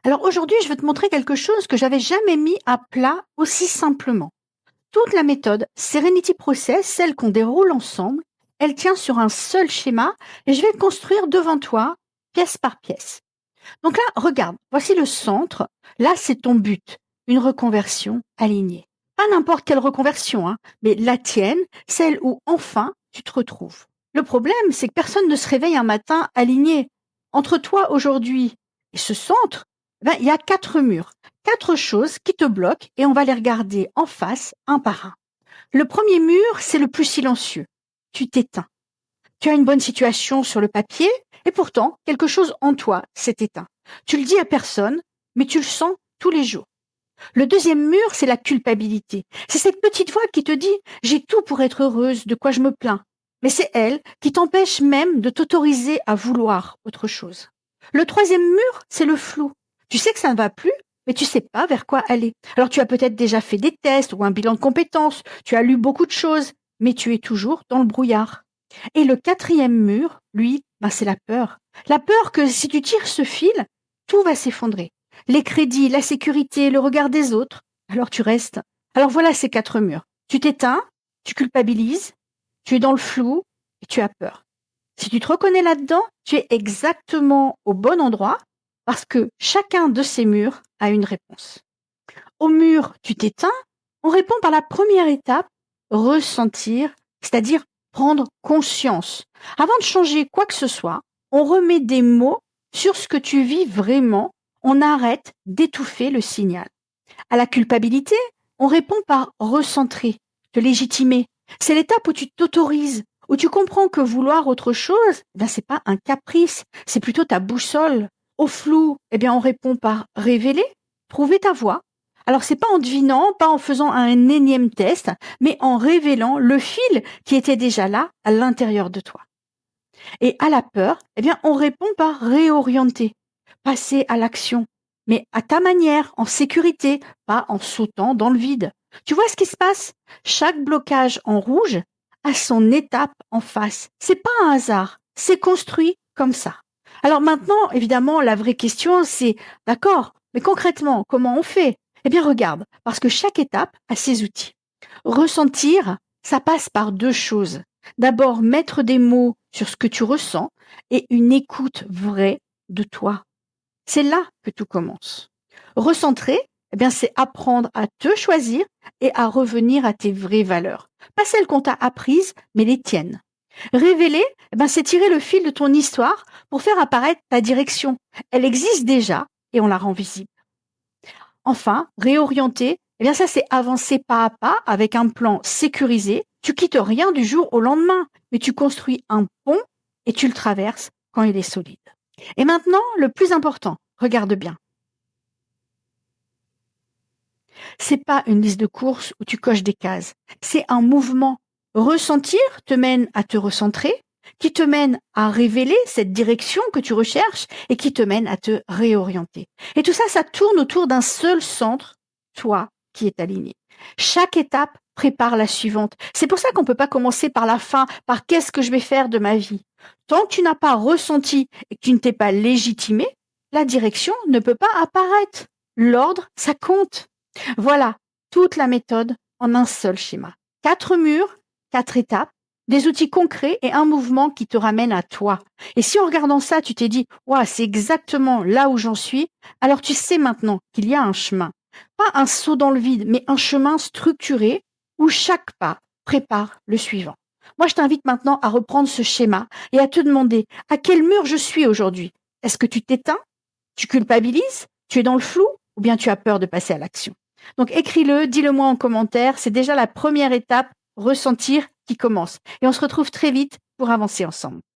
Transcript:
Alors aujourd'hui, je vais te montrer quelque chose que j'avais jamais mis à plat aussi simplement. Toute la méthode Serenity Process, celle qu'on déroule ensemble, elle tient sur un seul schéma et je vais le construire devant toi, pièce par pièce. Donc là, regarde, voici le centre. Là, c'est ton but, une reconversion alignée. Pas n'importe quelle reconversion, hein, mais la tienne, celle où enfin tu te retrouves. Le problème, c'est que personne ne se réveille un matin aligné. Entre toi aujourd'hui et ce centre, il y a 4 murs, 4 choses qui te bloquent et on va les regarder en face, un par un. Le premier mur, c'est le plus silencieux. Tu t'éteins. Tu as une bonne situation sur le papier et pourtant, quelque chose en toi s'est éteint. Tu le dis à personne, mais tu le sens tous les jours. Le deuxième mur, c'est la culpabilité. C'est cette petite voix qui te dit: j'ai tout pour être heureuse, de quoi je me plains. Mais c'est elle qui t'empêche même de t'autoriser à vouloir autre chose. Le troisième mur, c'est le flou. Tu sais que ça ne va plus, mais tu sais pas vers quoi aller. Alors tu as peut-être déjà fait des tests ou un bilan de compétences, tu as lu beaucoup de choses, mais tu es toujours dans le brouillard. Et le quatrième mur, lui, c'est la peur. La peur que si tu tires ce fil, tout va s'effondrer. Les crédits, la sécurité, le regard des autres. Alors tu restes. Alors voilà ces 4 murs. Tu t'éteins, tu culpabilises, tu es dans le flou et tu as peur. Si tu te reconnais là-dedans, tu es exactement au bon endroit parce que chacun de ces murs a une réponse. Au mur, tu t'éteins, on répond par la première étape, ressentir, c'est-à-dire prendre conscience. Avant de changer quoi que ce soit, on remet des mots sur ce que tu vis vraiment, on arrête d'étouffer le signal. À la culpabilité, on répond par recentrer, te légitimer. C'est l'étape où tu t'autorises, où tu comprends que vouloir autre chose, c'est pas un caprice, c'est plutôt ta boussole. Au flou, on répond par révéler, trouver ta voie. Alors c'est pas en devinant, pas en faisant un énième test, mais en révélant le fil qui était déjà là à l'intérieur de toi. Et à la peur, on répond par réorienter, passer à l'action, mais à ta manière, en sécurité, pas en sautant dans le vide. Tu vois ce qui se passe? Chaque blocage en rouge a son étape en face. C'est pas un hasard, c'est construit comme ça. Alors maintenant, évidemment, la vraie question, c'est, d'accord, mais concrètement, comment on fait? Regarde, parce que chaque étape a ses outils. Ressentir, ça passe par 2 choses. D'abord, mettre des mots sur ce que tu ressens et une écoute vraie de toi. C'est là que tout commence. Recentrer, c'est apprendre à te choisir et à revenir à tes vraies valeurs. Pas celles qu'on t'a apprises, mais les tiennes. Révéler, c'est tirer le fil de ton histoire pour faire apparaître ta direction. Elle existe déjà et on la rend visible. Enfin, réorienter, ça c'est avancer pas à pas avec un plan sécurisé. Tu quittes rien du jour au lendemain, mais tu construis un pont et tu le traverses quand il est solide. Et maintenant, le plus important, regarde bien. C'est pas une liste de courses où tu coches des cases. C'est un mouvement. Ressentir te mène à te recentrer, qui te mène à révéler cette direction que tu recherches et qui te mène à te réorienter. Et tout ça, ça tourne autour d'un seul centre, toi qui es aligné. Chaque étape prépare la suivante. C'est pour ça qu'on ne peut pas commencer par la fin, par qu'est-ce que je vais faire de ma vie. Tant que tu n'as pas ressenti et que tu ne t'es pas légitimé, la direction ne peut pas apparaître. L'ordre, ça compte. Voilà toute la méthode en un seul schéma. 4 murs, 4 étapes, des outils concrets et un mouvement qui te ramène à toi. Et si en regardant ça, tu t'es dit: «Ouah, c'est exactement là où j'en suis», alors tu sais maintenant qu'il y a un chemin. Pas un saut dans le vide, mais un chemin structuré où chaque pas prépare le suivant. Moi, je t'invite maintenant à reprendre ce schéma et à te demander: à quel mur je suis aujourd'hui? Est-ce que tu t'éteins? Tu culpabilises? Tu es dans le flou? Ou bien tu as peur de passer à l'action? Donc écris-le, dis-le-moi en commentaire, c'est déjà la première étape, ressentir, qui commence. Et on se retrouve très vite pour avancer ensemble.